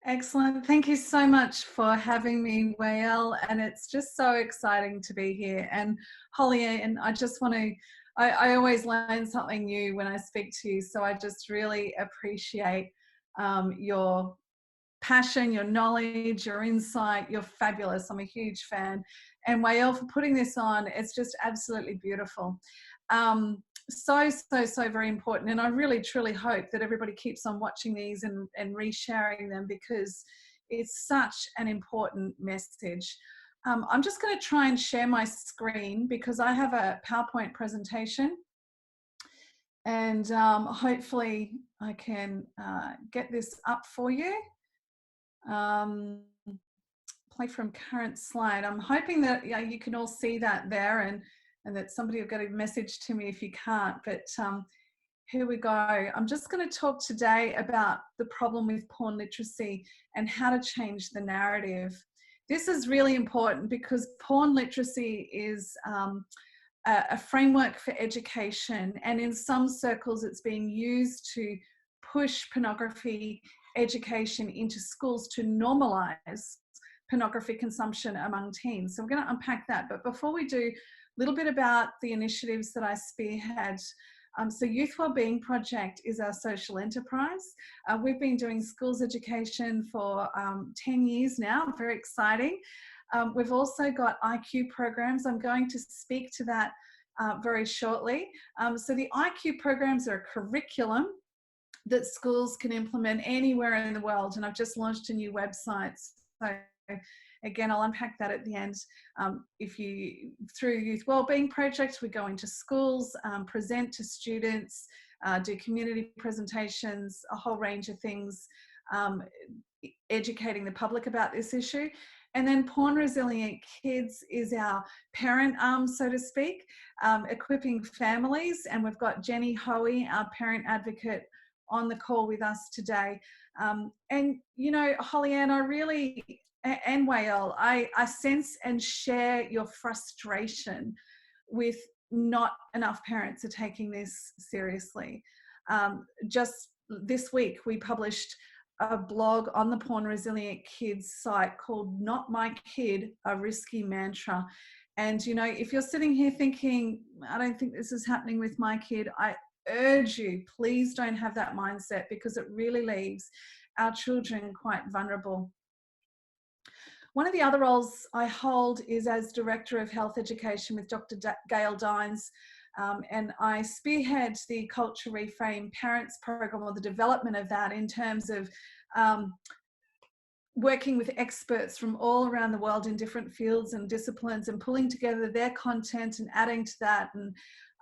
Excellent. Thank you so much for having me, Wael. And it's just so exciting to be here. And Holly, and I just want to, I always learn something new when I speak to you. So I just really appreciate your passion, your knowledge, your insight. You're fabulous. I'm a huge fan. And Wael, for putting this on, it's just absolutely beautiful. So very important. And I really, truly hope that everybody keeps on watching these and resharing them, because it's such an important message. I'm just going to try and share my screen because I have a PowerPoint presentation, and hopefully I can get this up for you. Play from current slide. I'm hoping that you can all see that there, and that somebody will get a message to me if you can't, but here we go. I'm just going to talk today about the problem with porn literacy and how to change the narrative. This is really important because porn literacy is a framework for education, and in some circles it's being used to push pornography education into schools to normalize pornography consumption among teens. So we're going to unpack that. But before we do, a little bit about the initiatives that I spearhead. So Youth Wellbeing Project is our social enterprise. We've been doing schools education for 10 years now, very exciting. We've also got IQ programs. I'm going to speak to that very shortly. So the IQ programs are a curriculum that schools can implement anywhere in the world, and I've just launched a new website. So again, I'll unpack that at the end. Through Youth Wellbeing Project, we go into schools, present to students, do community presentations, a whole range of things, educating the public about this issue. And then Porn Resilient Kids is our parent arm, so to speak, equipping families. And we've got Jenny Hoey, our parent advocate, on the call with us today. And, you know, Holly Ann, and Wael, I sense and share your frustration with not enough parents are taking this seriously. Just this week, we published a blog on the Porn Resilient Kids site called Not My Kid, a Risky Mantra. And, you know, if you're sitting here thinking, I don't think this is happening with my kid, I urge you, please don't have that mindset, because it really leaves our children quite vulnerable. One of the other roles I hold is as Director of Health Education with Dr. Gail Dines, and I spearhead the Culture Reframe Parents Program, or the development of that, in terms of working with experts from all around the world in different fields and disciplines, and pulling together their content and adding to that,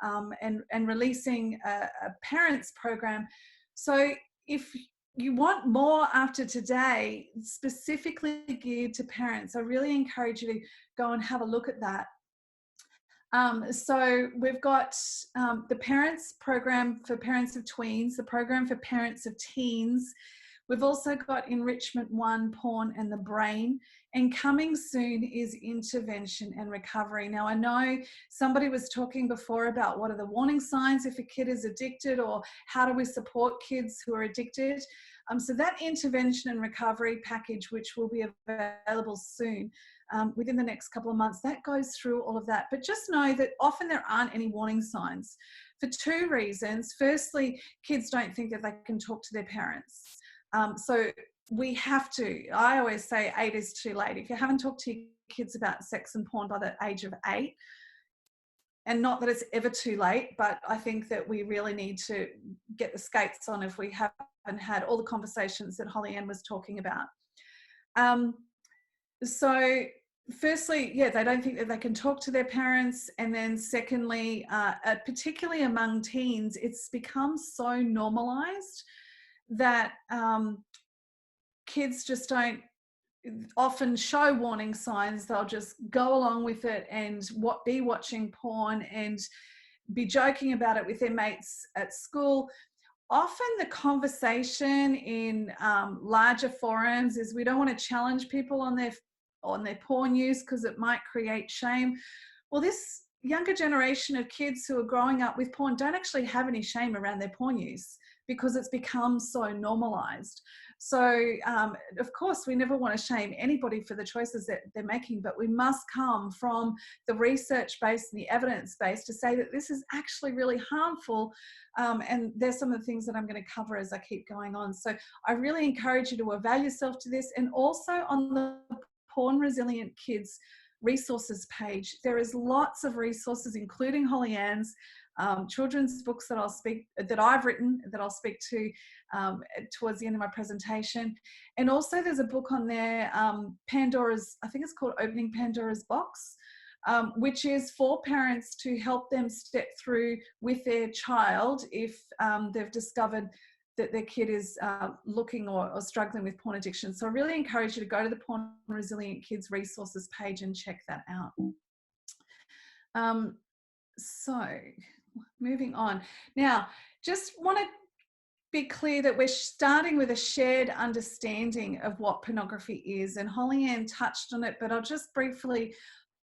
and releasing a parents program. So if you want more after today, specifically geared to parents, I really encourage you to go and have a look at that. So we've got the parents program for parents of tweens, the program for parents of teens. We've also got Enrichment 1, Porn and the Brain, and coming soon is Intervention and Recovery. Now, I know somebody was talking before about what are the warning signs if a kid is addicted, or how do we support kids who are addicted. So that Intervention and Recovery package, which will be available soon, within the next couple of months, that goes through all of that. But just know that often there aren't any warning signs for two reasons. Firstly, kids don't think that they can talk to their parents. So we have to, I always say 8 is too late. If you haven't talked to your kids about sex and porn by the age of 8, and not that it's ever too late, but I think that we really need to get the skates on if we haven't had all the conversations that Holly Ann was talking about. So firstly, yeah, they don't think that they can talk to their parents. And then secondly, particularly among teens, it's become so normalized that kids just don't often show warning signs. They'll just go along with it and be watching porn and be joking about it with their mates at school. Often the conversation in larger forums is we don't want to challenge people on their porn use because it might create shame. Well, this younger generation of kids who are growing up with porn don't actually have any shame around their porn use, because it's become so normalized. So, of course, we never want to shame anybody for the choices that they're making, but we must come from the research base and the evidence base to say that this is actually really harmful. And there's some of the things that I'm going to cover as I keep going on. So I really encourage you to avail yourself to this. And also on the Porn Resilient Kids resources page, there is lots of resources, including Holly Ann's children's books that I've written, that I'll speak to towards the end of my presentation. And also there's a book on there, Pandora's, I think it's called Opening Pandora's Box, which is for parents to help them step through with their child if they've discovered that their kid is looking or struggling with porn addiction. So I really encourage you to go to the Porn Resilient Kids resources page and check that out. So moving on. Now, just want to be clear that we're starting with a shared understanding of what pornography is. And Holly Ann touched on it, but I'll just briefly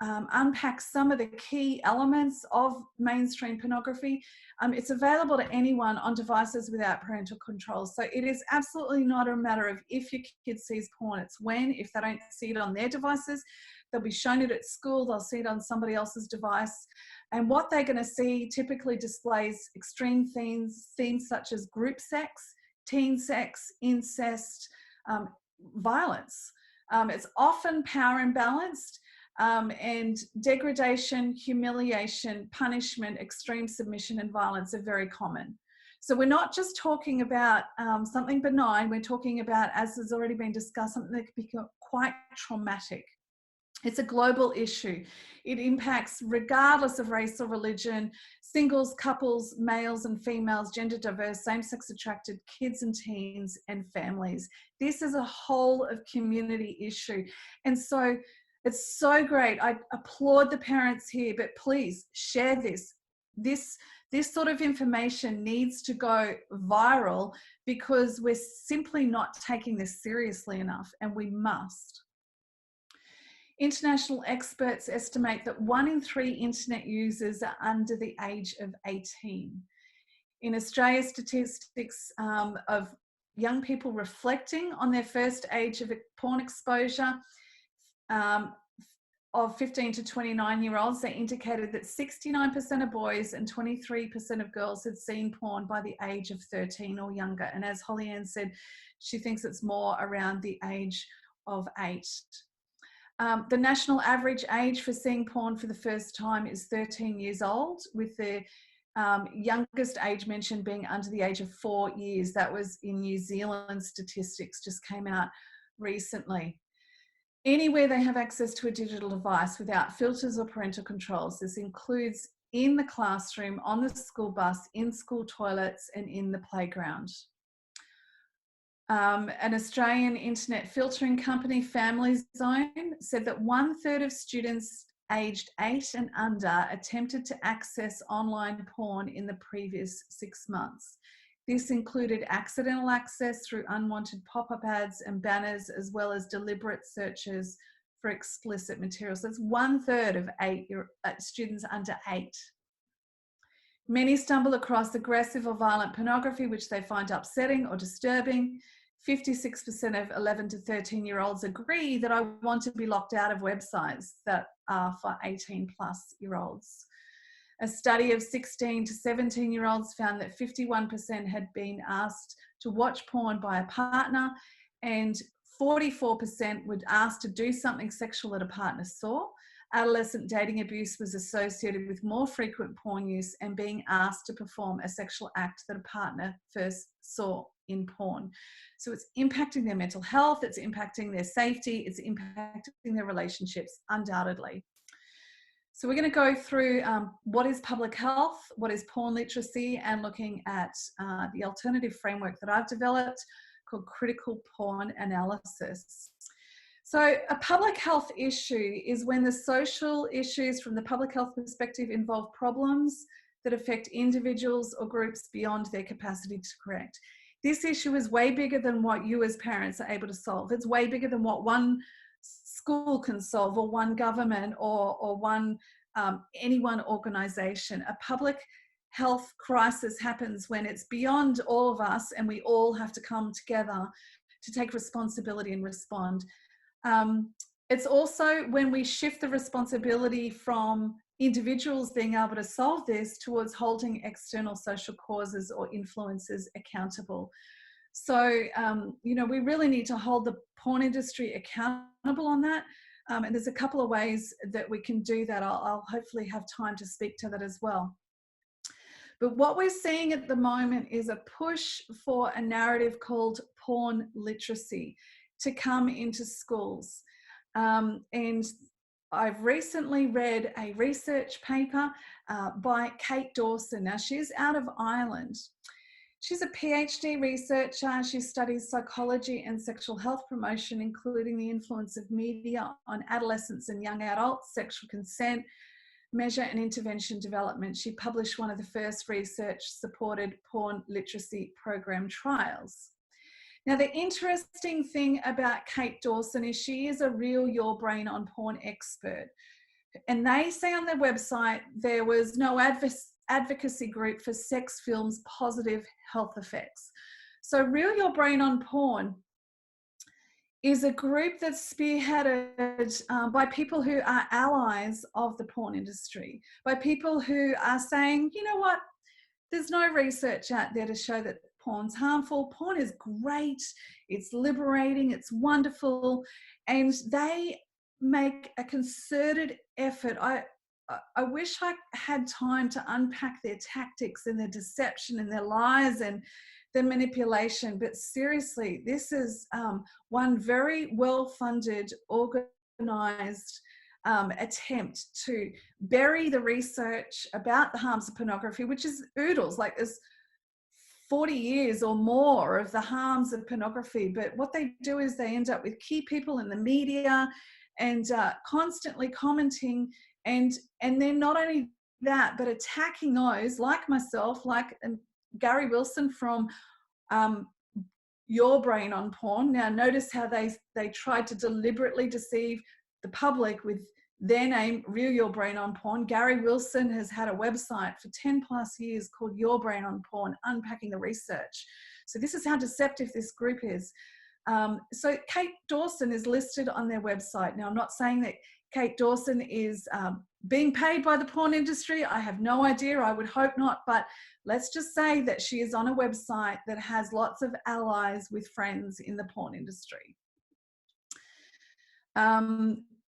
unpack some of the key elements of mainstream pornography. It's available to anyone on devices without parental control. So it is absolutely not a matter of if your kid sees porn, it's when. If they don't see it on their devices, they'll be shown it at school, they'll see it on somebody else's device. And what they're going to see typically displays extreme themes such as group sex, teen sex, incest, violence. It's often power imbalanced. And degradation, humiliation, punishment, extreme submission and violence are very common. So we're not just talking about something benign, we're talking about, as has already been discussed, something that can be quite traumatic. It's a global issue. It impacts regardless of race or religion, singles, couples, males and females, gender diverse, same-sex attracted, kids and teens and families. This is a whole of community issue. And so it's so great. I applaud the parents here, but please share this. This sort of information needs to go viral because we're simply not taking this seriously enough, and we must. International experts estimate that 1 in 3 internet users are under the age of 18. In Australia, statistics of young people reflecting on their first age of porn exposure of 15 to 29-year-olds, they indicated that 69% of boys and 23% of girls had seen porn by the age of 13 or younger. And as Holly Ann said, she thinks it's more around the age of 8. The national average age for seeing porn for the first time is 13 years old, with the youngest age mentioned being under the age of 4 years. That was in New Zealand statistics, just came out recently. Anywhere they have access to a digital device without filters or parental controls. This includes in the classroom, on the school bus, in school toilets, and in the playground. An Australian internet filtering company, Family Zone, said that 1/3 of students aged 8 and under attempted to access online porn in the previous 6 months. This included accidental access through unwanted pop-up ads and banners, as well as deliberate searches for explicit materials. That's 1/3 of students under 8. Many stumble across aggressive or violent pornography, which they find upsetting or disturbing. 56% of 11 to 13-year-olds agree that I want to be locked out of websites that are for 18-plus-year-olds. A study of 16 to 17-year-olds found that 51% had been asked to watch porn by a partner, and 44% were asked to do something sexual that a partner saw. Adolescent dating abuse was associated with more frequent porn use and being asked to perform a sexual act that a partner first saw in porn. So it's impacting their mental health, it's impacting their safety, it's impacting their relationships, undoubtedly. So we're going to go through what is public health, what is porn literacy, and looking at the alternative framework that I've developed called critical porn analysis. So a public health issue is when the social issues from the public health perspective involve problems that affect individuals or groups beyond their capacity to correct. This issue is way bigger than what you as parents are able to solve. It's way bigger than what one school can solve, or one government, or any one organisation. A public health crisis happens when it's beyond all of us, and we all have to come together to take responsibility and respond. It's also when we shift the responsibility from individuals being able to solve this towards holding external social causes or influences accountable. So, we really need to hold the porn industry accountable on that. And there's a couple of ways that we can do that. I'll hopefully have time to speak to that as well. But what we're seeing at the moment is a push for a narrative called porn literacy to come into schools. And I've recently read a research paper by Kate Dawson. Now, she's out of Ireland. She's a PhD researcher. She studies psychology and sexual health promotion, including the influence of media on adolescents and young adults, sexual consent, measure and intervention development. She published one of the first research-supported porn literacy program trials. Now, the interesting thing about Kate Dawson is she is a real Your Brain on Porn expert. And they say on their website there was no advocacy group for sex films' positive health effects. So Real Your Brain on Porn is a group that's spearheaded by people who are allies of the porn industry, by people who are saying, you know what, there's no research out there to show that porn's harmful. Porn is great, it's liberating, it's wonderful, and they make a concerted effort. I wish I had time to unpack their tactics and their deception and their lies and their manipulation, but seriously, this is one very well-funded, organized attempt to bury the research about the harms of pornography, which is oodles, like there's 40 years or more of the harms of pornography. But what they do is they end up with key people in the media and constantly commenting, and then not only that, but attacking those like myself, like Gary Wilson from Your Brain on Porn. Now notice how they tried to deliberately deceive the public with their name, Real Your Brain on Porn. Gary Wilson has had a website for 10 plus years called Your Brain on Porn, unpacking the research. So this is how deceptive this group is. So Kate Dawson is listed on their website. Now, I'm not saying that Kate Dawson is being paid by the porn industry. I have no idea. I would hope not. But let's just say that she is on a website that has lots of allies with friends in the porn industry.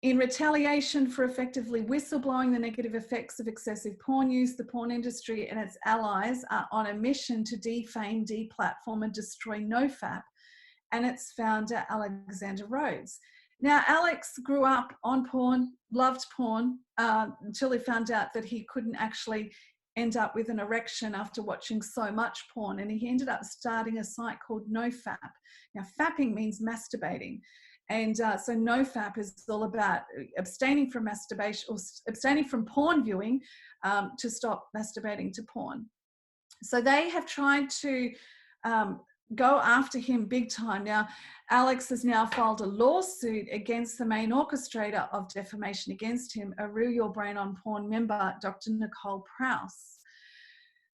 In retaliation for effectively whistleblowing the negative effects of excessive porn use, the porn industry and its allies are on a mission to defame, deplatform, and destroy NoFap and its founder, Alexander Rhodes. Now, Alex grew up on porn, loved porn, until he found out that he couldn't actually end up with an erection after watching so much porn, and he ended up starting a site called NoFap. Now, fapping means masturbating. And so NoFap is all about abstaining from masturbation or abstaining from porn viewing to stop masturbating to porn. So they have tried to go after him big time. Now, Alex has now filed a lawsuit against the main orchestrator of defamation against him, a Real Your Brain on Porn member, Dr. Nicole Prouse.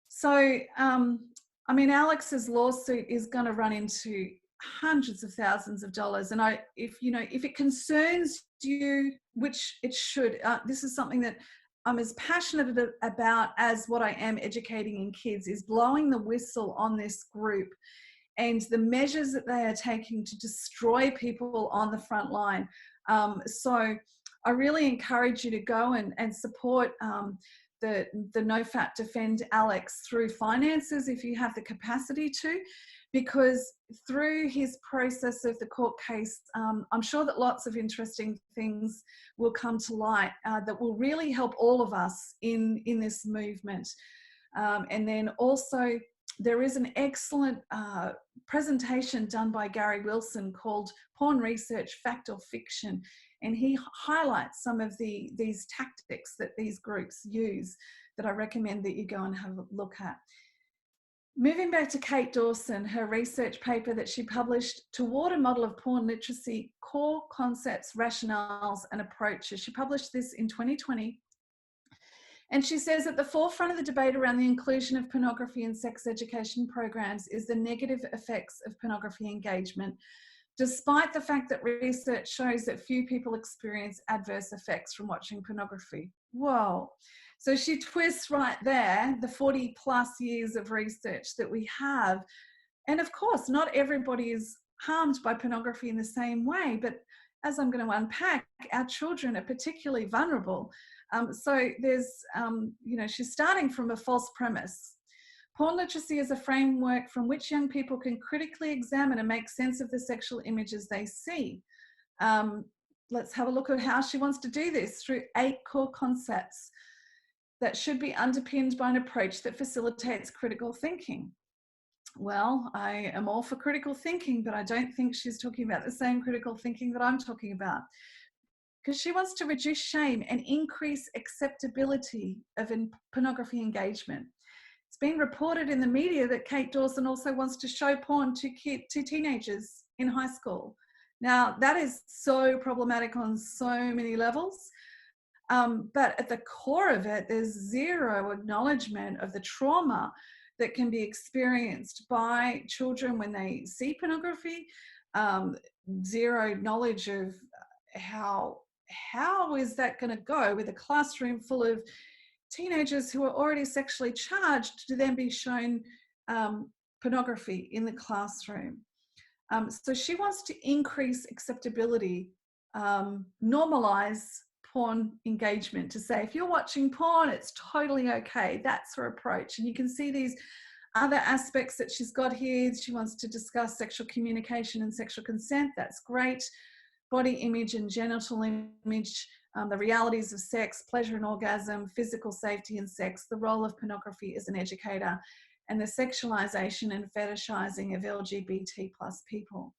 So, I mean, Alex's lawsuit is going to run into hundreds of thousands of dollars. And if it concerns you, which it should, this is something that I'm as passionate about as what I am educating in kids, is blowing the whistle on this group and the measures that they are taking to destroy people on the front line. So I really encourage you to go and support the NoFap Defend Alex through finances if you have the capacity to, because through his process of the court case, I'm sure that lots of interesting things will come to light that will really help all of us in this movement. And then also, there is an excellent presentation done by Gary Wilson called Porn Research, Fact or Fiction. And he highlights some of these tactics that these groups use that I recommend that you go and have a look at. Moving back to Kate Dawson, her research paper that she published, Toward a Model of Porn Literacy, Core Concepts, Rationales and Approaches. She published this in 2020. And she says at the forefront of the debate around the inclusion of pornography in sex education programs is the negative effects of pornography engagement, despite the fact that research shows that few people experience adverse effects from watching pornography. Whoa. So she twists right there the 40 plus years of research that we have. And of course, not everybody is harmed by pornography in the same way, but as I'm going to unpack, our children are particularly vulnerable. So there's, she's starting from a false premise. Porn literacy is a framework from which young people can critically examine and make sense of the sexual images they see. Let's have a look at how she wants to do this through 8 core concepts that should be underpinned by an approach that facilitates critical thinking. Well, I am all for critical thinking, but I don't think she's talking about the same critical thinking that I'm talking about. Because she wants to reduce shame and increase acceptability of pornography engagement. It's been reported in the media that Kate Dawson also wants to show porn to teenagers in high school. Now, that is so problematic on so many levels. But at the core of it, there's zero acknowledgement of the trauma that can be experienced by children when they see pornography, zero knowledge of how is that going to go with a classroom full of teenagers who are already sexually charged to then be shown pornography in the classroom. So she wants to increase acceptability, normalize porn engagement, to say if you're watching porn, it's totally okay. That's her approach. And you can see these other aspects that she's got here. She wants to discuss sexual communication and sexual consent. That's great. Body image and genital image, the realities of sex, pleasure and orgasm, physical safety in sex, the role of pornography as an educator, and the sexualization and fetishizing of LGBT plus people.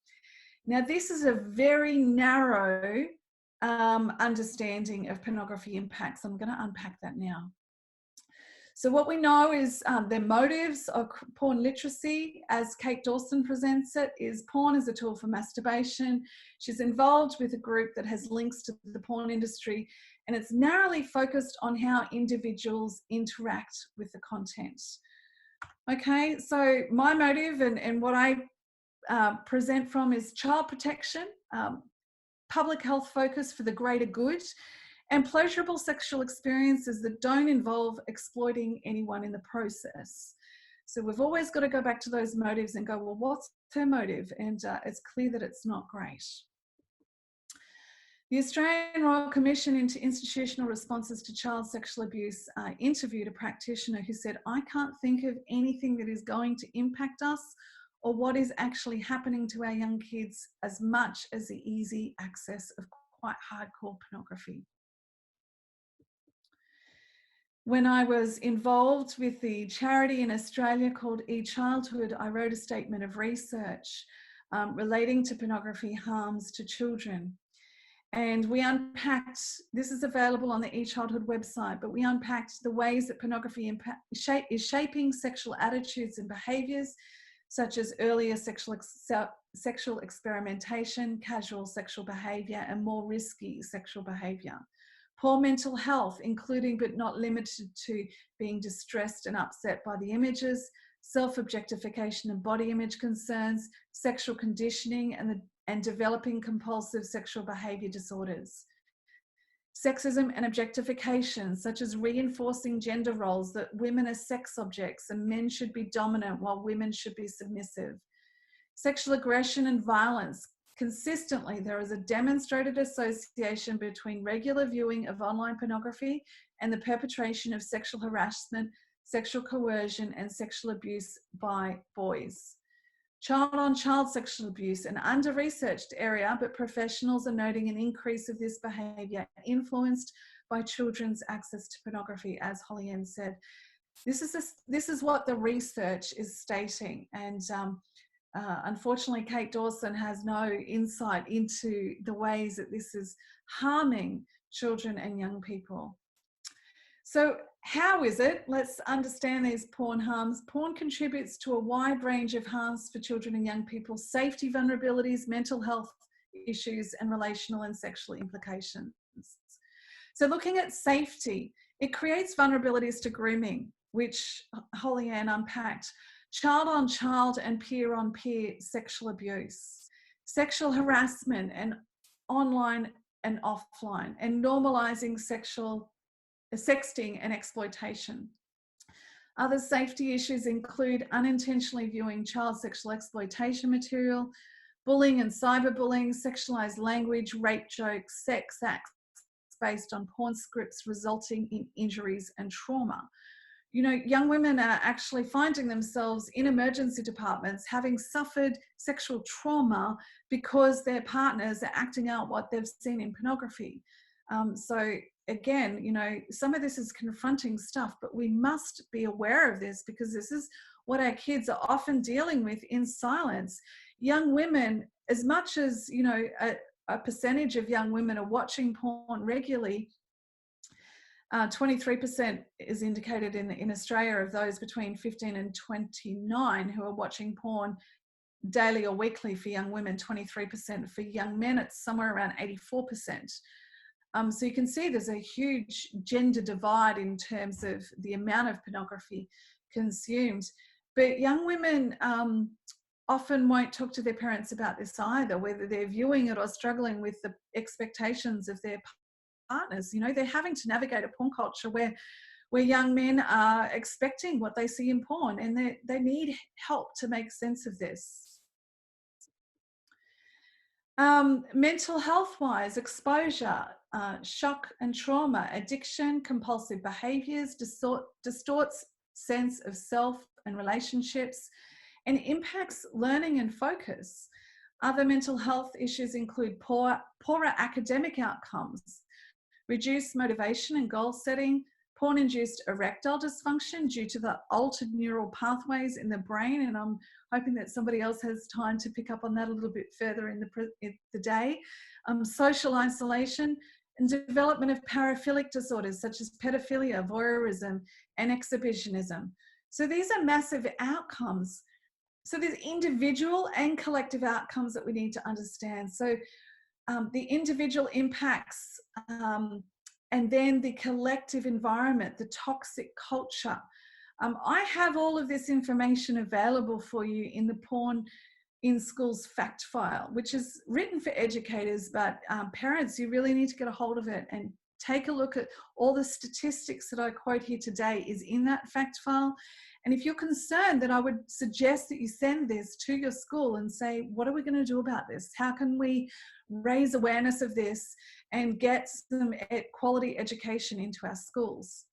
Now, this is a very narrow understanding of pornography impacts. I'm going to unpack that now. So what we know is their motives of porn literacy, as Kate Dawson presents it, is porn as a tool for masturbation. She's involved with a group that has links to the porn industry, and it's narrowly focused on how individuals interact with the content. Okay, so my motive and what I present from is child protection, public health focus for the greater good, and pleasurable sexual experiences that don't involve exploiting anyone in the process. So we've always got to go back to those motives and go, well, what's her motive? And it's clear that it's not great. The Australian Royal Commission into Institutional Responses to Child Sexual Abuse interviewed a practitioner who said, I can't think of anything that is going to impact us or what is actually happening to our young kids as much as the easy access of quite hardcore pornography. When I was involved with the charity in Australia called eChildhood, I wrote a statement of research relating to pornography harms to children. And we unpacked, this is available on the eChildhood website, but we unpacked the ways that pornography is shaping sexual attitudes and behaviours, such as earlier sexual experimentation, casual sexual behaviour, and more risky sexual behaviour. Poor mental health, including but not limited to being distressed and upset by the images, self-objectification and body image concerns, sexual conditioning, and developing compulsive sexual behaviour disorders. Sexism and objectification, such as reinforcing gender roles that women are sex objects and men should be dominant while women should be submissive. Sexual aggression and violence. Consistently, there is a demonstrated association between regular viewing of online pornography and the perpetration of sexual harassment, sexual coercion, and sexual abuse by boys. Child-on-child sexual abuse, an under-researched area, but professionals are noting an increase of this behaviour influenced by children's access to pornography, as Holly Ann said. This is what the research is stating, and unfortunately, Kate Dawson has no insight into the ways that this is harming children and young people. So how is it? Let's understand these porn harms. Porn contributes to a wide range of harms for children and young people, safety vulnerabilities, mental health issues, and relational and sexual implications. So looking at safety, It creates vulnerabilities to grooming, which Holly Ann unpacked, child on child and peer on peer sexual abuse, sexual harassment and online and offline, and normalizing sexting and exploitation. Other safety issues include unintentionally viewing child sexual exploitation material, bullying and cyberbullying, sexualized language, rape jokes, sex acts based on porn scripts resulting in injuries and trauma. You know, young women are actually finding themselves in emergency departments having suffered sexual trauma because their partners are acting out what they've seen in pornography. So again, you know, some of this is confronting stuff, but we must be aware of this because this is what our kids are often dealing with in silence. Young women, as much as, you know, a percentage of young women are watching porn regularly, 23% is indicated in Australia of those between 15 and 29 who are watching porn daily or weekly for young women, 23%. For young men, it's somewhere around 84%. So you can see there's a huge gender divide in terms of the amount of pornography consumed. But young women often won't talk to their parents about this either, whether they're viewing it or struggling with the expectations of their partners. You know, they're having to navigate a porn culture where young men are expecting what they see in porn, and they need help to make sense of this. Mental health wise, exposure, shock and trauma, addiction, compulsive behaviors, distorts sense of self and relationships, and impacts learning and focus. Other mental health issues include poorer academic outcomes, reduced motivation and goal setting, porn-induced erectile dysfunction due to the altered neural pathways in the brain, and I'm hoping that somebody else has time to pick up on that a little bit further in the day. Social isolation and development of paraphilic disorders such as pedophilia, voyeurism, and exhibitionism. So these are massive outcomes. So there's individual and collective outcomes that we need to understand. So the individual impacts and then the collective environment, the toxic culture. I have all of this information available for you in the Porn in Schools fact file, which is written for educators, but parents, you really need to get a hold of it and take a look at all the statistics that I quote here today is in that fact file. And if you're concerned, then I would suggest that you send this to your school and say, what are we going to do about this? How can we raise awareness of this and get some quality education into our schools?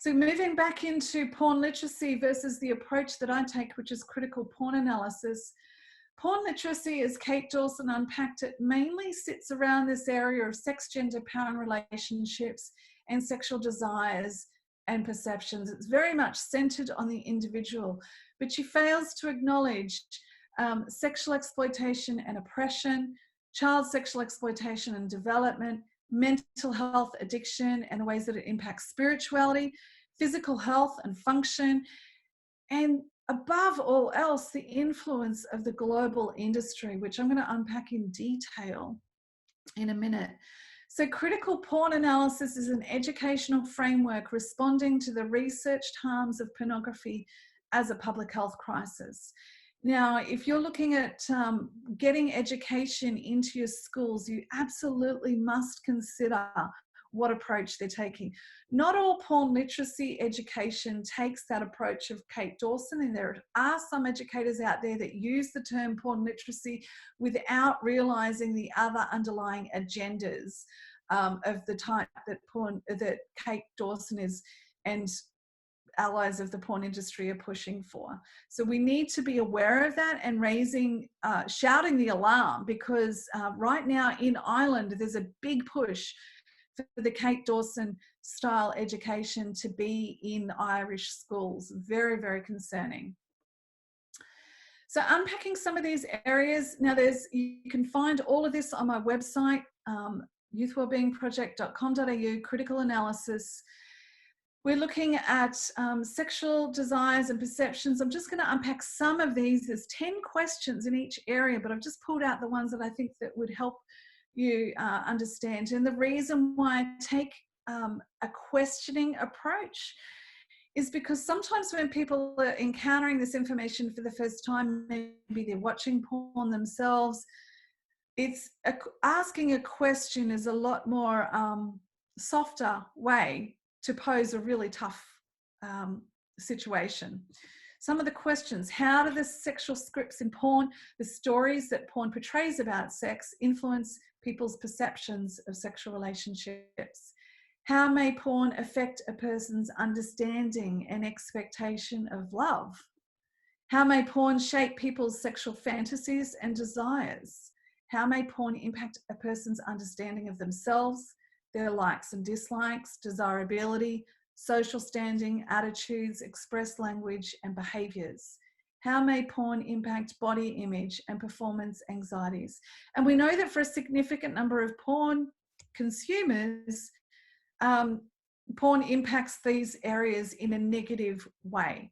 So moving back into porn literacy versus the approach that I take, which is critical porn analysis. Porn literacy, as Kate Dawson unpacked it, mainly sits around this area of sex, gender, power and relationships and sexual desires and perceptions. It's very much centered on the individual, but she fails to acknowledge sexual exploitation and oppression, child sexual exploitation and development, mental health, addiction, and the ways that it impacts spirituality, physical health and function, and above all else, the influence of the global industry, which I'm going to unpack in detail in a minute. So critical porn analysis is an educational framework responding to the researched harms of pornography as a public health crisis. Now, if you're looking at getting education into your schools, you absolutely must consider what approach they're taking. Not all porn literacy education takes that approach of Kate Dawson, and there are some educators out there that use the term porn literacy without realizing the other underlying agendas of the type that Kate Dawson is and allies of the porn industry are pushing for. So we need to be aware of that and shouting the alarm, because right now in Ireland, there's a big push for the Kate Dawson style education to be in Irish schools. Very, very concerning. So unpacking some of these areas, now you can find all of this on my website, youthwellbeingproject.com.au, critical analysis. We're looking at sexual desires and perceptions. I'm just going to unpack some of these. There's 10 questions in each area, but I've just pulled out the ones that I think that would help you understand. And the reason why I take a questioning approach is because sometimes when people are encountering this information for the first time, maybe they're watching porn themselves, asking a question is a lot more softer way to pose a really tough situation. Some of the questions: how do the sexual scripts in porn, the stories that porn portrays about sex, influence people's perceptions of sexual relationships? How may porn affect a person's understanding and expectation of love? How may porn shape people's sexual fantasies and desires? How may porn impact a person's understanding of themselves, their likes and dislikes, desirability, social standing, attitudes, expressed language, and behaviors? How may porn impact body image and performance anxieties? And we know that for a significant number of porn consumers, porn impacts these areas in a negative way.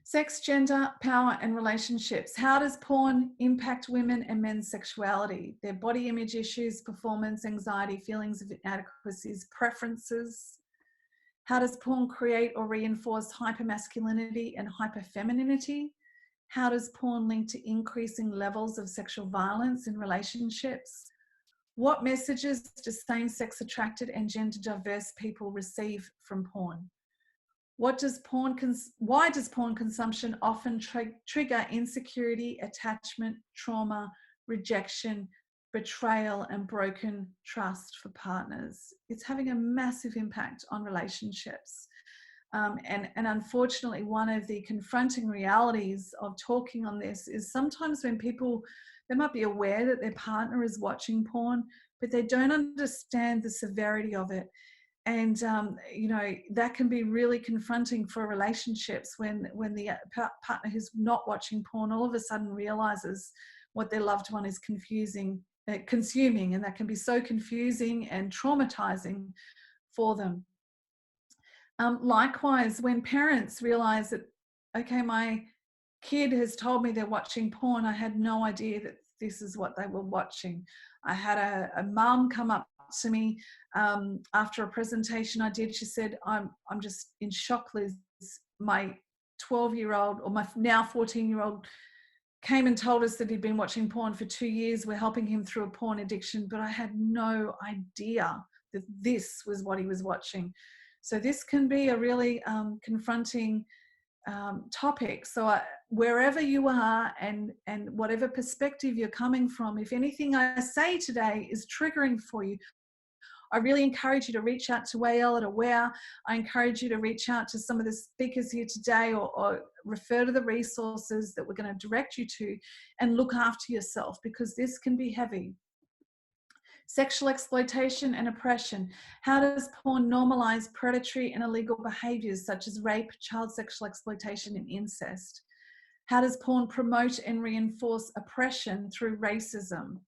Sex, gender, power, and relationships. How does porn impact women and men's sexuality, their body image issues, performance anxiety, feelings of inadequacies, preferences? How does porn create or reinforce hypermasculinity and hyperfemininity? How does porn link to increasing levels of sexual violence in relationships? What messages do same-sex attracted and gender diverse people receive from porn? Why does porn consumption often trigger insecurity, attachment, trauma, rejection, betrayal, and broken trust for partners? It's having a massive impact on relationships. And unfortunately, one of the confronting realities of talking on this is sometimes when people, they might be aware that their partner is watching porn, but they don't understand the severity of it. And, you know, that can be really confronting for relationships when the partner who's not watching porn all of a sudden realizes what their loved one is consuming, and that can be so confusing and traumatizing for them. Likewise, when parents realize that, okay, my kid has told me they're watching porn, I had no idea that this is what they were watching. I had a mum come up to me after a presentation I did. She said, I'm just in shock, Liz. My 12-year-old, or my now 14-year-old, came and told us that he'd been watching porn for 2 years. We're helping him through a porn addiction, but I had no idea that this was what he was watching. So this can be a really confronting topic. So wherever you are and whatever perspective you're coming from, if anything I say today is triggering for you, I really encourage you to reach out to Wael at Aware. I encourage you to reach out to some of the speakers here today, or refer to the resources that we're going to direct you to, and look after yourself, because this can be heavy. Sexual exploitation and oppression. How does porn normalize predatory and illegal behaviors such as rape, child sexual exploitation, and incest? How does porn promote and reinforce oppression through racism?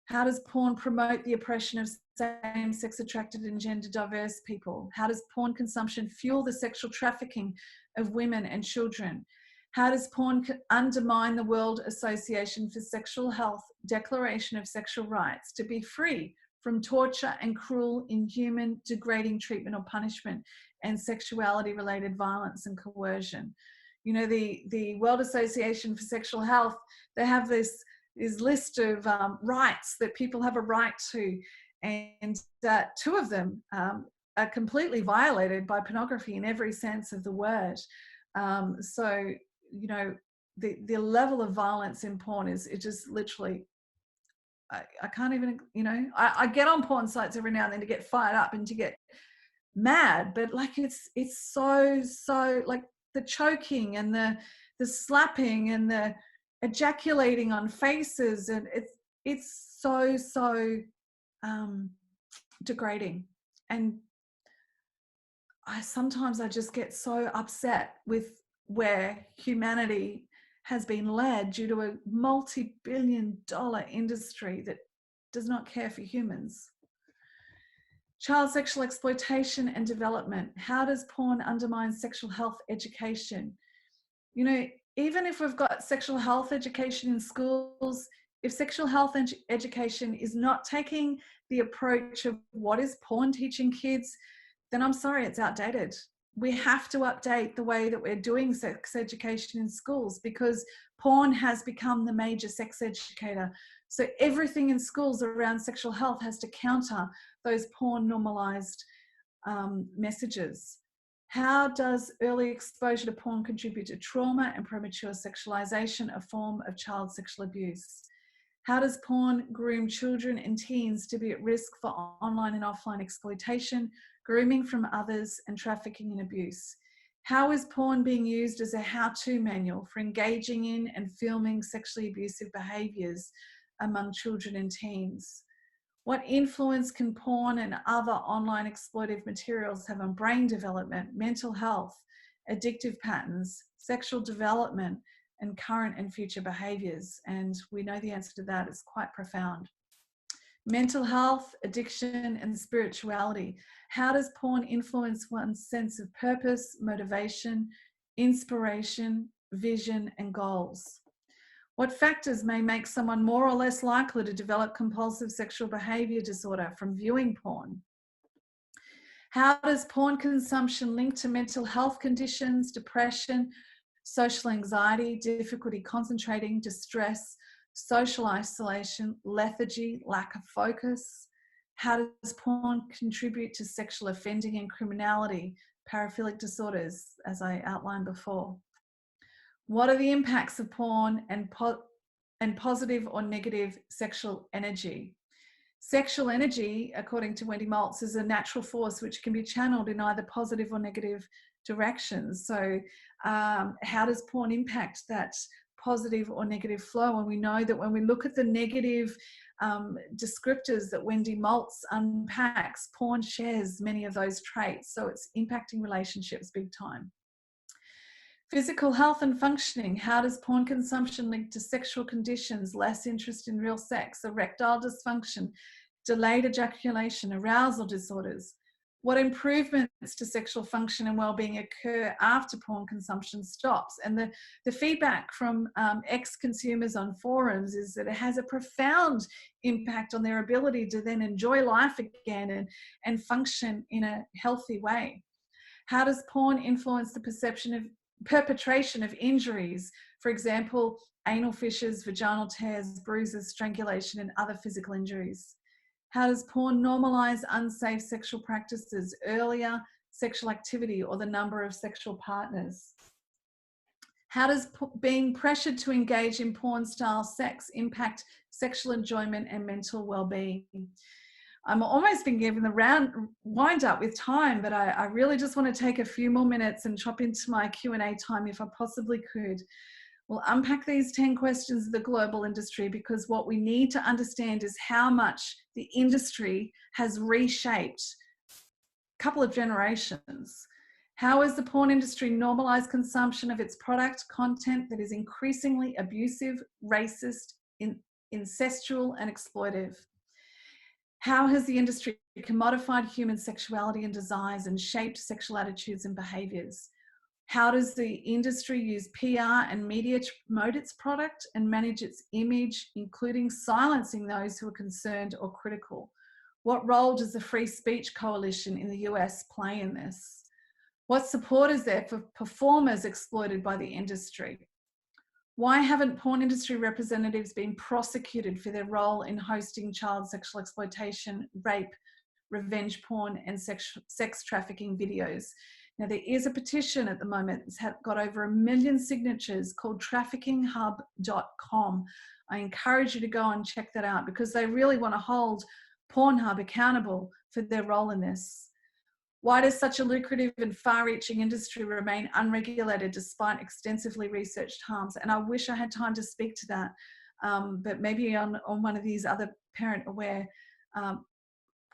How does porn promote the oppression of same-sex attracted and gender diverse people? How does porn consumption fuel the sexual trafficking of women and children? How does porn undermine the World Association for Sexual Health Declaration of Sexual Rights to be free from torture and cruel, inhuman, degrading treatment or punishment, and sexuality-related violence and coercion? You know, the World Association for Sexual Health, they have this list of rights that people have a right to, and that 2 of them are completely violated by pornography in every sense of the word. So, you know, the level of violence in porn is, it just literally, I can't even, you know, I get on porn sites every now and then to get fired up and to get mad, but like it's so like the choking and the slapping and the ejaculating on faces, and it's so degrading. And sometimes I just get so upset with where humanity has been led due to a multi-billion-dollar industry that does not care for humans. Child sexual exploitation and development. How does porn undermine sexual health education? You know, even if we've got sexual health education in schools, if sexual health education is not taking the approach of what is porn teaching kids, then I'm sorry, it's outdated. We have to update the way that we're doing sex education in schools, because porn has become the major sex educator. So everything in schools around sexual health has to counter those porn normalized messages. How does early exposure to porn contribute to trauma and premature sexualization, a form of child sexual abuse? How does porn groom children and teens to be at risk for online and offline exploitation, grooming from others, and trafficking and abuse? How is porn being used as a how-to manual for engaging in and filming sexually abusive behaviours among children and teens? What influence can porn and other online exploitive materials have on brain development, mental health, addictive patterns, sexual development, and current and future behaviours? And we know the answer to that is quite profound. Mental health, addiction, and spirituality. How does porn influence one's sense of purpose, motivation, inspiration, vision, and goals? What factors may make someone more or less likely to develop compulsive sexual behaviour disorder from viewing porn? How does porn consumption link to mental health conditions, depression, social anxiety, difficulty concentrating, distress, social isolation, lethargy, lack of focus? How does porn contribute to sexual offending and criminality, paraphilic disorders, as I outlined before? What are the impacts of porn and positive or negative sexual energy? Sexual energy, according to Wendy Maltz, is a natural force which can be channeled in either positive or negative directions. So how does porn impact that positive or negative flow? And we know that when we look at the negative descriptors that Wendy Maltz unpacks, porn shares many of those traits. So it's impacting relationships big time. Physical health and functioning. How does porn consumption link to sexual conditions, less interest in real sex, erectile dysfunction, delayed ejaculation, arousal disorders? What improvements to sexual function and well-being occur after porn consumption stops? And the feedback from ex-consumers on forums is that it has a profound impact on their ability to then enjoy life again and function in a healthy way. How does porn influence the perpetration of injuries, for example, anal fissures, vaginal tears, bruises, strangulation, and other physical injuries? How does porn normalize unsafe sexual practices, earlier sexual activity, or the number of sexual partners? How does being pressured to engage in porn-style sex impact sexual enjoyment and mental well-being? I'm almost been given the wind up with time, but I really just want to take a few more minutes and chop into my Q&A time if I possibly could. We'll unpack these 10 questions of the global industry, because what we need to understand is how much the industry has reshaped a couple of generations. How has the porn industry normalized consumption of its product content that is increasingly abusive, racist, incestual, and exploitive? How has the industry commodified human sexuality and desires and shaped sexual attitudes and behaviours? How does the industry use PR and media to promote its product and manage its image, including silencing those who are concerned or critical? What role does the Free Speech Coalition in the US play in this? What support is there for performers exploited by the industry? Why haven't porn industry representatives been prosecuted for their role in hosting child sexual exploitation, rape, revenge porn, and sex trafficking videos? Now, there is a petition at the moment that's got over 1 million signatures called traffickinghub.com. I encourage you to go and check that out, because they really want to hold Pornhub accountable for their role in this. Why does such a lucrative and far-reaching industry remain unregulated despite extensively researched harms? And I wish I had time to speak to that, but maybe on one of these other parent-aware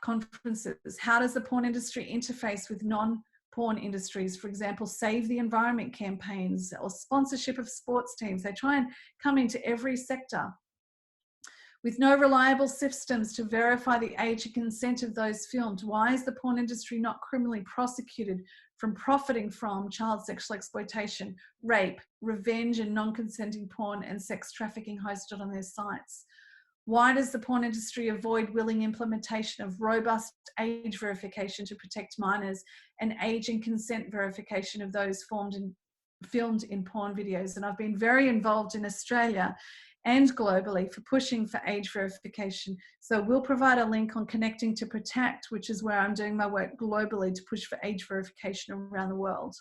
conferences. How does the porn industry interface with non-porn industries? For example, Save the Environment campaigns or sponsorship of sports teams. They try and come into every sector. With no reliable systems to verify the age and consent of those filmed, why is the porn industry not criminally prosecuted from profiting from child sexual exploitation, rape, revenge, and non-consenting porn and sex trafficking hosted on their sites? Why does the porn industry avoid willing implementation of robust age verification to protect minors and age and consent verification of those filmed in porn videos? And I've been very involved in Australia and globally for pushing for age verification. So we'll provide a link on Connecting to Protect, which is where I'm doing my work globally to push for age verification around the world.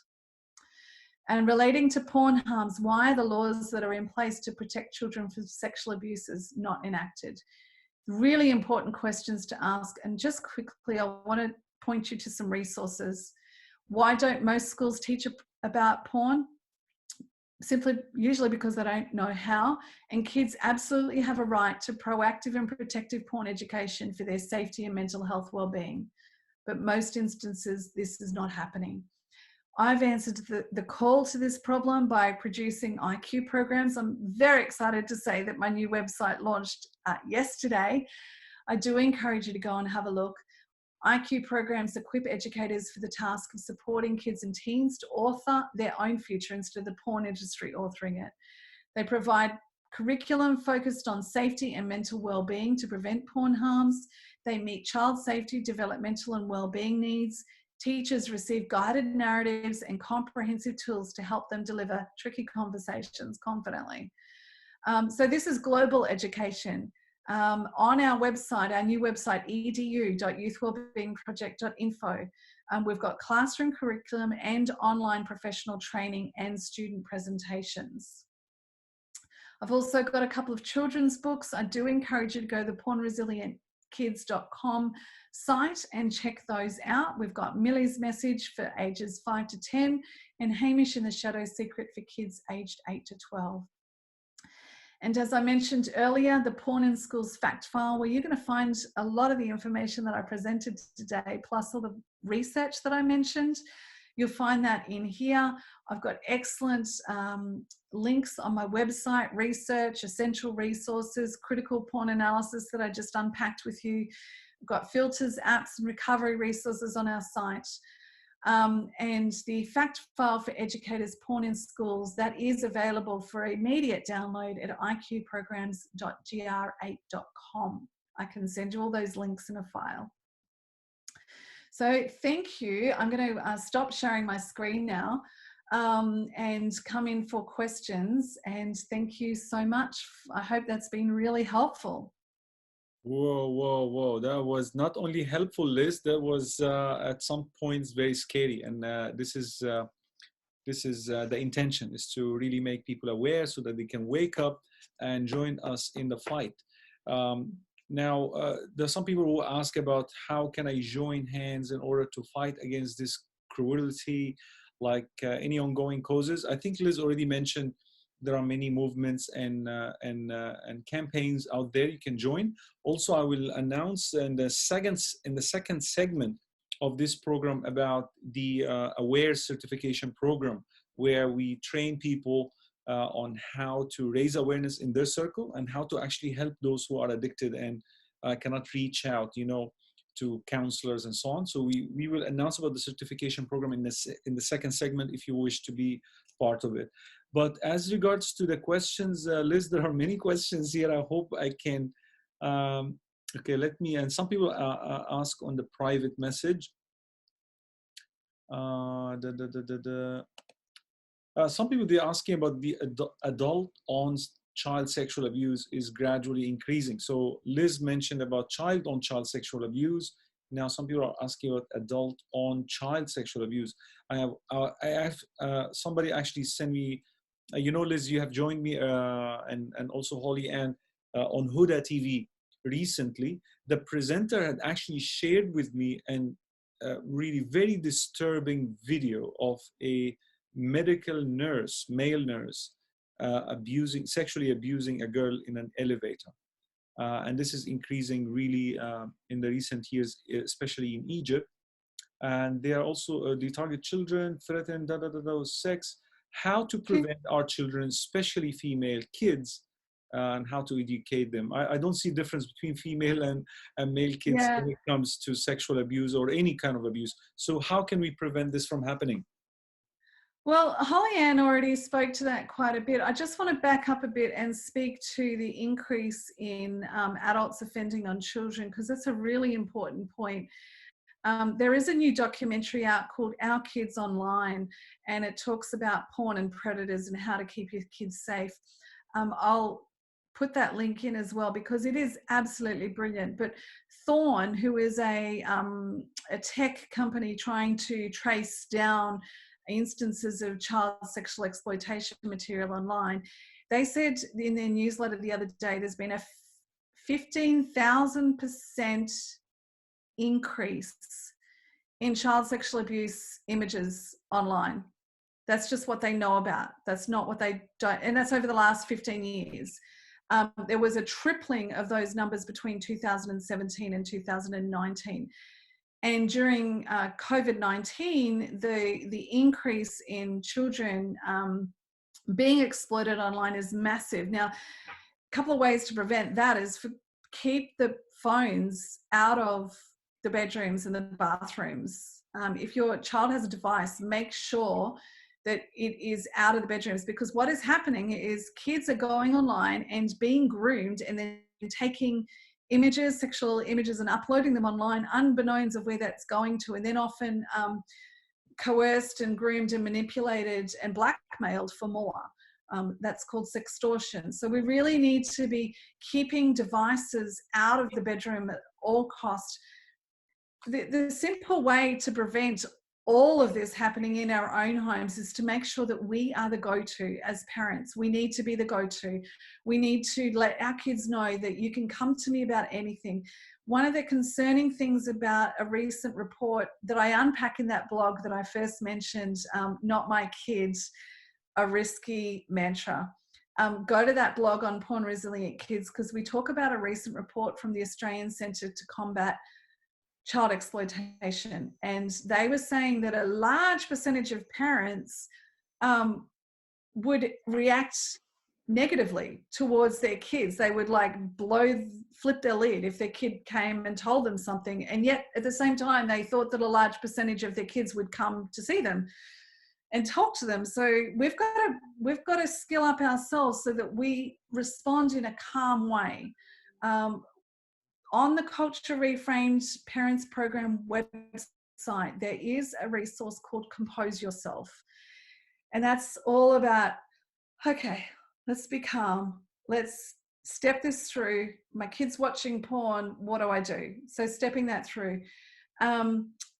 And relating to porn harms, why are the laws that are in place to protect children from sexual abuses not enacted? Really important questions to ask. And just quickly, I want to point you to some resources. Why don't most schools teach about porn? Simply, usually because they don't know how. And kids absolutely have a right to proactive and protective porn education for their safety and mental health well-being. But most instances, this is not happening. I've answered the call to this problem by producing IQ programs. I'm very excited to say that my new website launched yesterday. I do encourage you to go and have a look. IQ programs equip educators for the task of supporting kids and teens to author their own future instead of the porn industry authoring it. They provide curriculum focused on safety and mental well-being to prevent porn harms. They meet child safety, developmental and well-being needs. Teachers receive guided narratives and comprehensive tools to help them deliver tricky conversations confidently. So this is global education. On our website, our new website, edu.youthwellbeingproject.info, we've got classroom curriculum and online professional training and student presentations. I've also got a couple of children's books. I do encourage you to go to the pornresilientkids.com site and check those out. We've got Millie's Message for ages 5 to 10 and Hamish in the Shadow Secret for kids aged 8 to 12. And as I mentioned earlier, the Porn in Schools fact file, where you're going to find a lot of the information that I presented today, plus all the research that I mentioned. You'll find that in here. I've got excellent links on my website, research, essential resources, critical porn analysis that I just unpacked with you. I've got filters, apps, and recovery resources on our site. And the fact file for educators, Porn in Schools, that is available for immediate download at iqprograms.gr8.com. I can send you all those links in a file. So thank you. I'm going to stop sharing my screen now and come in for questions. And thank you so much. I hope that's been really helpful. Whoa. That was not only helpful, Liz, that was at some points very scary. And this is the intention, is to really make people aware so that they can wake up and join us in the fight. Now, there's some people who ask about how can I join hands in order to fight against this cruelty, like any ongoing causes. I think Liz already mentioned there are many movements and campaigns out there you can join. Also, I will announce in the second segment of this program about the AWARE certification program, where we train people on how to raise awareness in their circle and how to actually help those who are addicted and cannot reach out, to counselors and so on. So we will announce about the certification program in the second segment if you wish to be part of it. But as regards to the questions, Liz, there are many questions here. I hope I can, okay, and some people ask on the private message. Some people, they're asking about the adult on child sexual abuse is gradually increasing. So Liz mentioned about child on child sexual abuse. Now some people are asking about adult on child sexual abuse. I have somebody actually send me, Liz, you have joined me and also Holly Ann on Huda TV recently. The presenter had actually shared with me an really very disturbing video of a medical nurse, male nurse, sexually abusing a girl in an elevator. And this is increasing really in the recent years, especially in Egypt. And they are also, they target children, threaten, sex, how to prevent our children, especially female kids, and how to educate them. I don't see difference between female and male kids when it comes to sexual abuse or any kind of abuse. So how can we prevent this from happening? Well, Holly Ann already spoke to that quite a bit. I just want to back up a bit and speak to the increase in adults offending on children, because that's a really important point. There is a new documentary out called Our Kids Online, and it talks about porn and predators and how to keep your kids safe. I'll put that link in as well because it is absolutely brilliant. But Thorn, who is a tech company trying to trace down instances of child sexual exploitation material online, they said in their newsletter the other day there's been a 15,000% increase in child sexual abuse images online. That's just what they know about. That's not what they don't, and that's over the last 15 years. There was a tripling of those numbers between 2017 and 2019. And during COVID-19, the increase in children being exploited online is massive. Now, a couple of ways to prevent that is keep the phones out of the bedrooms and the bathrooms. If your child has a device, make sure that it is out of the bedrooms, because what is happening is kids are going online and being groomed and then taking images, sexual images, and uploading them online unbeknownst of where that's going to, and then often coerced and groomed and manipulated and blackmailed for more. That's called sextortion. So we really need to be keeping devices out of the bedroom at all costs. The simple way to prevent all of this happening in our own homes is to make sure that we are the go-to as parents. We need to be the go-to. We need to let our kids know that you can come to me about anything. One of the concerning things about a recent report that I unpack in that blog that I first mentioned, Not My Kids, a Risky Mantra. Go to that blog on Porn Resilient Kids, because we talk about a recent report from the Australian Centre to Combat Child Exploitation, and they were saying that a large percentage of parents would react negatively towards their kids. They would like flip their lid if their kid came and told them something, and yet at the same time they thought that a large percentage of their kids would come to see them and talk to them. So we've got to skill up ourselves so that we respond in a calm way. On the Culture Reframed Parents Program website, there is a resource called Compose Yourself. And that's all about, okay, let's be calm. Let's step this through. My kid's watching porn. What do I do? So stepping that through.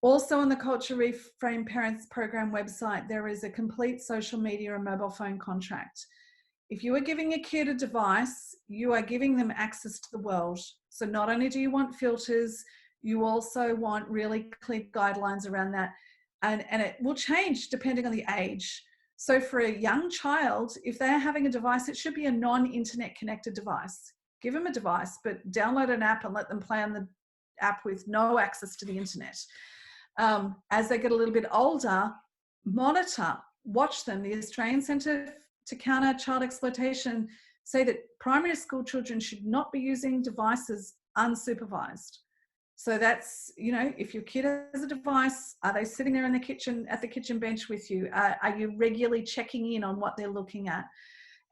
Also on the Culture Reframed Parents Program website, there is a complete social media and mobile phone contract. If you are giving a kid a device, you are giving them access to the world. So not only do you want filters, you also want really clear guidelines around that. And it will change depending on the age. So for a young child, if they're having a device, it should be a non-internet connected device. Give them a device, but download an app and let them play on the app with no access to the internet. As they get a little bit older, monitor, watch them. The Australian Centre to Counter Child Exploitation say that primary school children should not be using devices unsupervised. So that's, you know, if your kid has a device, are they sitting there in the kitchen, at the kitchen bench with you? Are you regularly checking in on what they're looking at?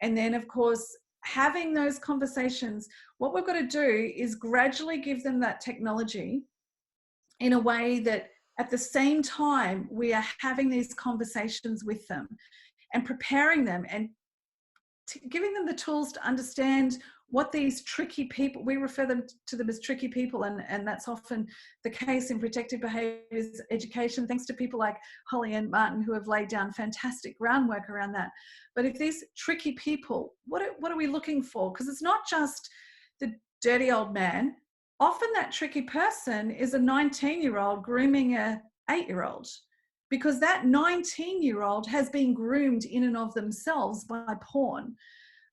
And then, of course, having those conversations, what we've got to do is gradually give them that technology in a way that at the same time we are having these conversations with them and preparing them and giving them the tools to understand what these tricky people, we refer to them as tricky people, and that's often the case in protective behaviours education, thanks to people like Holly and Martin who have laid down fantastic groundwork around that. But if these tricky people, what are we looking for? Because it's not just the dirty old man. Often that tricky person is a 19-year-old grooming a 8-year-old, because that 19-year-old has been groomed in and of themselves by porn.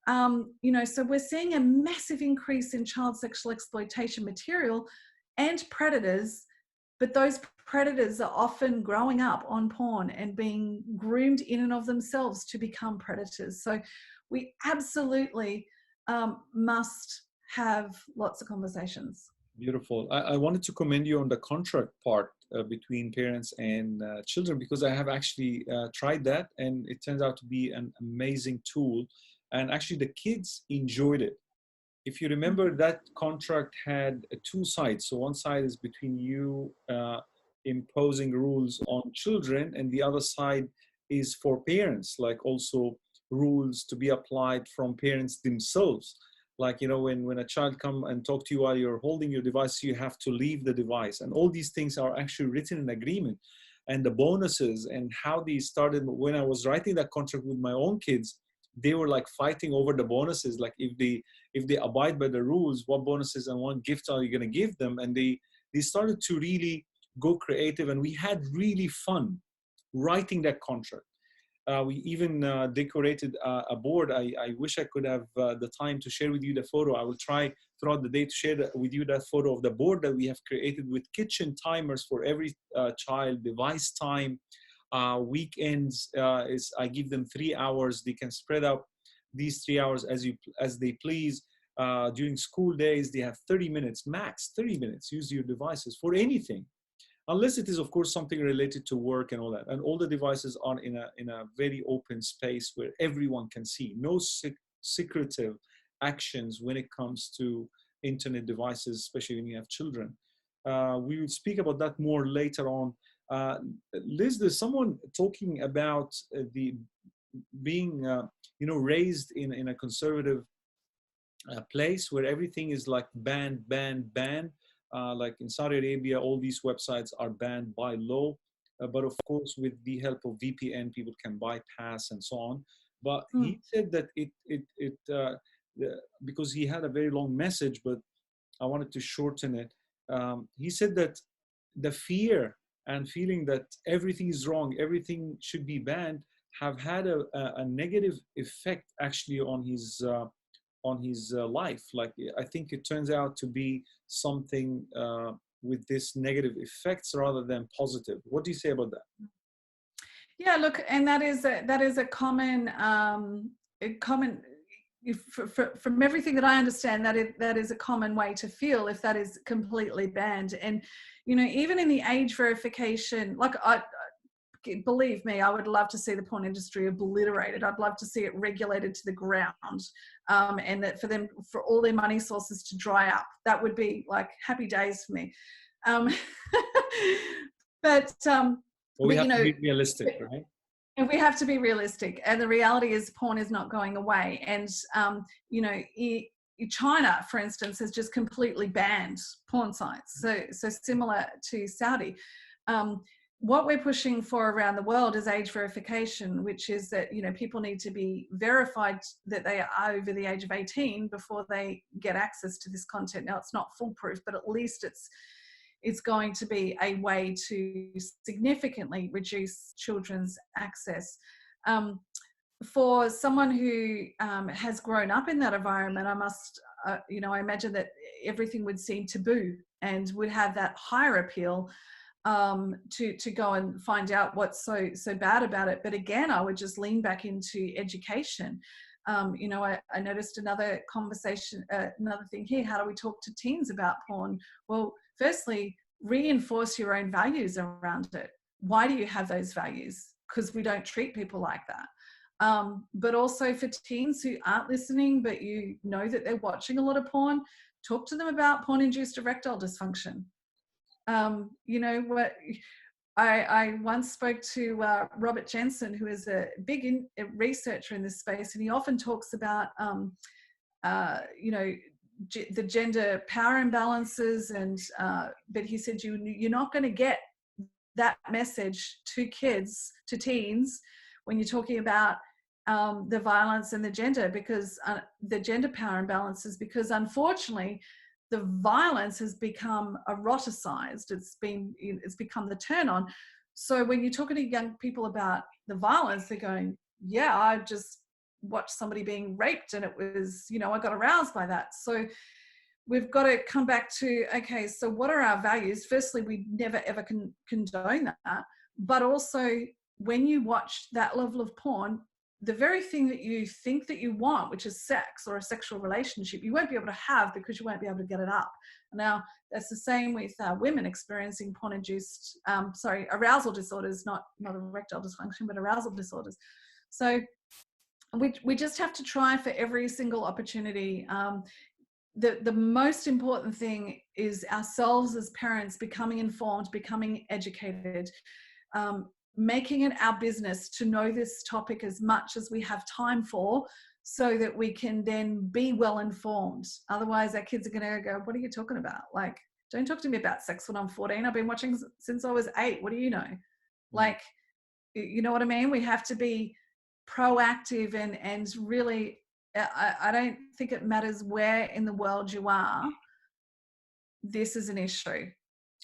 You know, so we're seeing a massive increase in child sexual exploitation material and predators, but those predators are often growing up on porn and being groomed in and of themselves to become predators. So we absolutely must have lots of conversations. Beautiful. I wanted to commend you on the contract part between parents and children, because I have actually tried that, and it turns out to be an amazing tool. And actually, the kids enjoyed it. If you remember, that contract had two sides. So one side is between you imposing rules on children, and the other side is for parents, like also rules to be applied from parents themselves. Like, you know, when a child come and talk to you while you're holding your device, you have to leave the device. And all these things are actually written in agreement. And the bonuses and how these started, when I was writing that contract with my own kids, they were like fighting over the bonuses. Like, if they abide by the rules, what bonuses and what gifts are you going to give them? And they started to really go creative, and we had really fun writing that contract. We even decorated a board. I wish I could have the time to share with you the photo. I will try throughout the day to share with you that photo of the board that we have created with kitchen timers for every child, device time. Weekends is I give them 3 hours. They can spread out these 3 hours as they please. During school days, they have 30 minutes max. 30 minutes. Use your devices for anything, unless it is, of course, something related to work and all that. And all the devices are in a very open space where everyone can see. No secretive actions when it comes to internet devices, especially when you have children. We will speak about that more later on. Liz, there's someone talking about the being, raised in a conservative place where everything is like banned. Like in Saudi Arabia, all these websites are banned by law. But of course, with the help of VPN, people can bypass and so on. But he said that because he had a very long message, but I wanted to shorten it. He said that the fear and feeling that everything is wrong, everything should be banned, have had a negative effect actually on his life. Like, I think it turns out to be something with this negative effects rather than positive. What do you say about that? Yeah, look, and that is a common from everything that I understand, that is a common way to feel if that is completely banned. And even in the age verification, like, believe me, I would love to see the porn industry obliterated. I'd love to see it regulated to the ground, and that for all their money sources to dry up. That would be like happy days for me. But well, we have to be realistic, right? And we have to be realistic. And the reality is porn is not going away. And, China, for instance, has just completely banned porn sites. So similar to Saudi. What we're pushing for around the world is age verification, which is that, people need to be verified that they are over the age of 18 before they get access to this content. Now, it's not foolproof, but at least it's going to be a way to significantly reduce children's access. For someone who has grown up in that environment, I imagine that everything would seem taboo and would have that higher appeal to go and find out what's so bad about it. But again, I would just lean back into education. I noticed another conversation, another thing here. How do we talk to teens about porn? Well, firstly, reinforce your own values around it. Why do you have those values? Because we don't treat people like that. But also for teens who aren't listening, but you know that they're watching a lot of porn, talk to them about porn-induced erectile dysfunction. I once spoke to Robert Jensen, who is a big researcher in this space, and he often talks about, the gender power imbalances, and but he said you're not going to get that message to kids, to teens, when you're talking about the violence and the gender, because the gender power imbalances, because unfortunately the violence has become eroticized. It's become the turn on. So when you're talking to young people about the violence, they're going, yeah, I just watched somebody being raped and it was, I got aroused by that. So we've got to come back to, okay, so what are our values? Firstly, we never ever condone that. But also, when you watch that level of porn, the very thing that you think that you want, which is sex or a sexual relationship, you won't be able to have because you won't be able to get it up. Now, that's the same with women experiencing porn-induced, arousal disorders, not erectile dysfunction, but arousal disorders. So we just have to try for every single opportunity. The most important thing is ourselves as parents becoming informed, becoming educated, making it our business to know this topic as much as we have time for, so that we can then be well informed. Otherwise, our kids are going to go, what are you talking about? Like, don't talk to me about sex when I'm 14. I've been watching since I was 8. What do you know? Like, you know what I mean? We have to be proactive and really, I don't think it matters where in the world you are. This is an issue.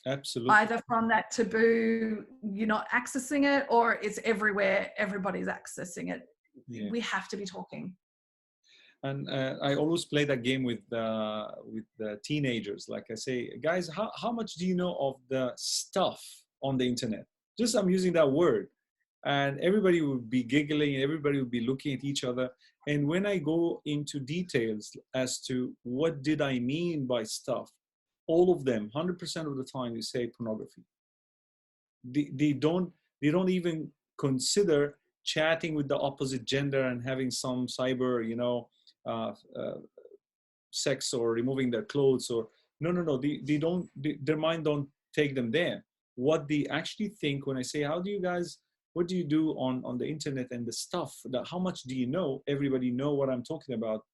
Absolutely. Either from that taboo, you're not accessing it, or it's everywhere, everybody's accessing it. Yeah. We have to be talking. And I always play that game with the teenagers. Like I say, guys, how much do you know of the stuff on the internet? Just I'm using that word. And everybody would be giggling, and everybody would be looking at each other. And when I go into details as to what did I mean by stuff, all of them, 100% of the time, they say pornography. They don't even consider chatting with the opposite gender and having some cyber, sex, or removing their clothes, or no. They don't. Their mind don't take them there. What they actually think when I say, what do you do on the internet and the stuff? How much do you know? Everybody know what I'm talking about.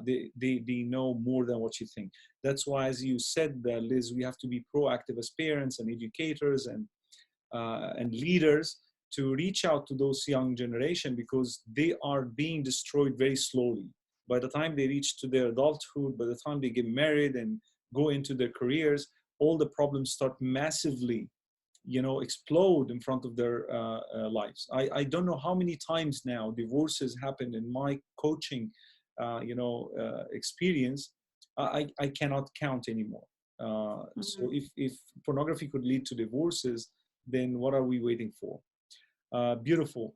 They know more than what you think. That's why, as you said, Liz, we have to be proactive as parents and educators and leaders to reach out to those young generation, because they are being destroyed very slowly. By the time they reach to their adulthood, by the time they get married and go into their careers, all the problems start massively explode in front of their lives. I don't know how many times now divorces happened in my coaching experience. I cannot count anymore. So if pornography could lead to divorces, then what are we waiting for? Beautiful.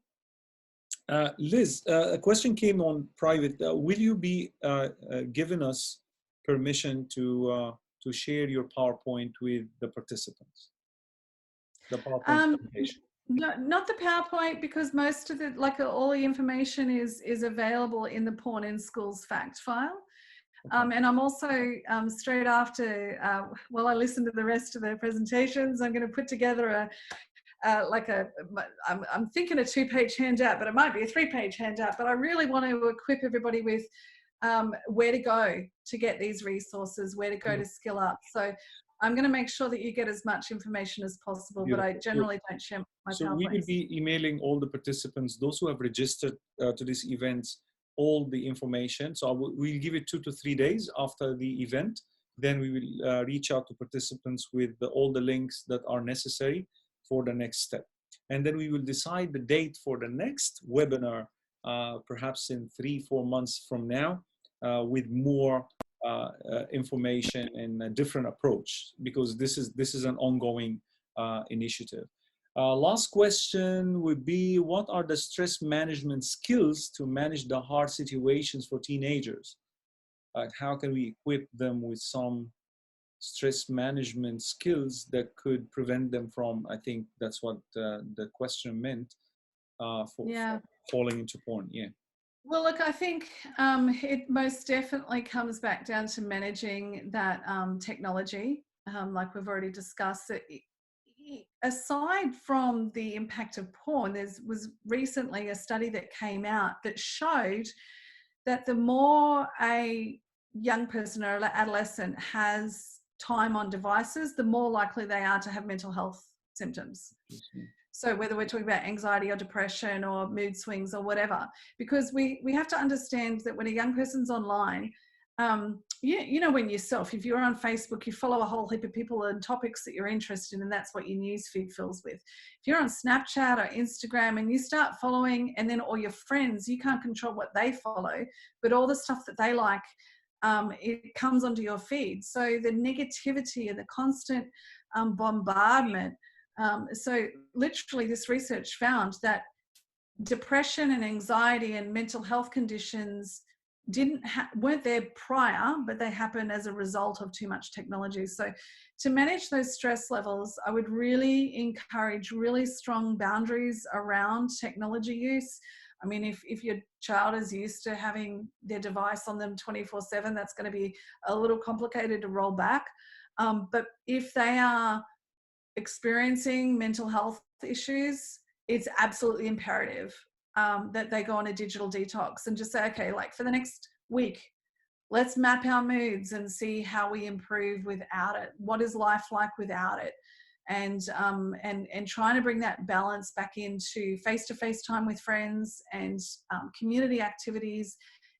Liz, a question came on private. Will you be giving us permission to share your PowerPoint with the participants? The PowerPoint presentation. No, not the PowerPoint, because most of all the information is available in the Porn in Schools fact file. Okay. And I'm also, straight after, while I listen to the rest of the presentations, I'm going to put together I'm thinking a 2-page handout, but it might be a 3-page handout. But I really want to equip everybody with where to go to get these resources, where to go to skill up. So I'm going to make sure that you get as much information as possible, Beautiful. But I generally don't share my PowerPoints. So we will be emailing all the participants, those who have registered to these events, all the information. So we'll give it 2 to 3 days after the event. Then we will reach out to participants with all the links that are necessary for the next step. And then we will decide the date for the next webinar, perhaps in 3-4 months from now, with more information and a different approach, because this is an ongoing initiative. Last question would be, what are the stress management skills to manage the hard situations for teenagers? How can we equip them with some stress management skills that could prevent them from, I think that's what the question meant, for falling into porn. Yeah. Well, look, I think it most definitely comes back down to managing that technology, like we've already discussed. Aside from the impact of porn, there was recently a study that came out that showed that the more a young person or an adolescent has time on devices, the more likely they are to have mental health symptoms. So whether we're talking about anxiety or depression or mood swings or whatever, because we have to understand that when a young person's online, you know, when yourself, if you're on Facebook, you follow a whole heap of people and topics that you're interested in, and that's what your newsfeed fills with. If you're on Snapchat or Instagram and you start following, and then all your friends, you can't control what they follow, but all the stuff that they like, it comes onto your feed. So the negativity and the constant bombardment. So literally this research found that depression and anxiety and mental health conditions weren't there prior, but they happen as a result of too much technology. So to manage those stress levels, I would really encourage really strong boundaries around technology use. I mean, if your child is used to having their device on them 24/7, that's going to be a little complicated to roll back. But if they are experiencing mental health issues, it's absolutely imperative that they go on a digital detox and just say, okay, like for the next week, let's map our moods and see how we improve without it. What is life like without it? And trying to bring that balance back into face-to-face time with friends and community activities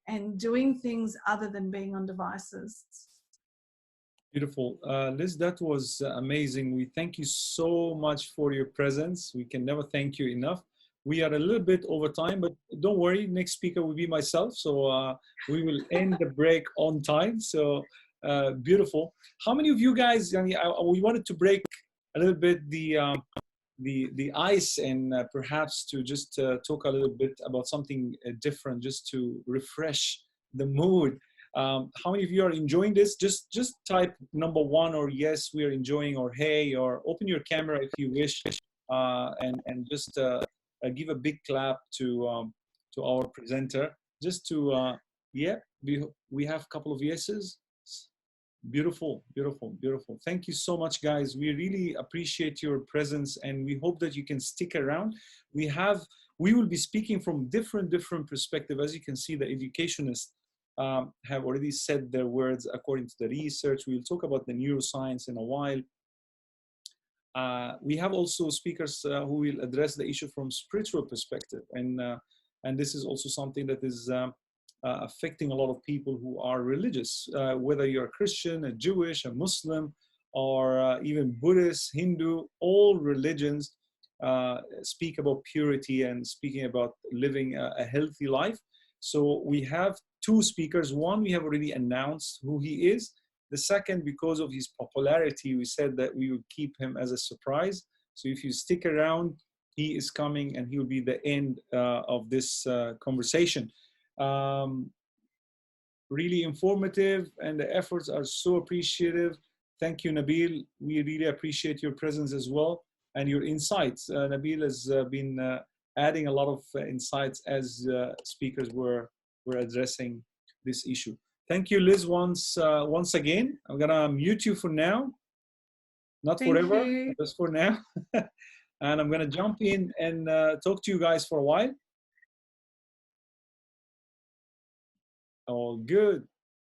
and doing things other than being on devices. Beautiful. Liz, that was amazing. We thank you so much for your presence. We can never thank you enough. We are a little bit over time, but don't worry, next speaker will be myself. So we will end the break on time. So beautiful. How many of you guys, I mean, we wanted to break a little bit the ice and perhaps to just talk a little bit about something different, just to refresh the mood. How many of you are enjoying this? Just type number 1 or yes, we are enjoying, or hey, or open your camera if you wish, and just give a big clap to our presenter. Just to yeah, we have a couple of yeses. Beautiful, beautiful, beautiful. Thank you so much, guys. We really appreciate your presence, and we hope that you can stick around. We will be speaking from different perspectives. As you can see, the educationists have already said their words according to the research. We'll talk about the neuroscience in a while. We have also speakers who will address the issue from spiritual perspective, and this is also something that is affecting a lot of people who are religious, whether you're a Christian, a Jewish, a Muslim, or even Buddhist, Hindu. All religions speak about purity and speaking about living a healthy life. So we have 2 speakers. One, we have already announced who he is. The second, because of his popularity, we said that we would keep him as a surprise. So if you stick around, he is coming and he will be the end of this conversation. Really informative, and the efforts are so appreciative. Thank you, Nabil. We really appreciate your presence as well and your insights. Nabil has been adding a lot of insights as speakers were addressing this issue. Thank you, Liz, once again. I'm gonna mute you for now, not forever, just for now. And I'm gonna jump in and talk to you guys for a while. All good.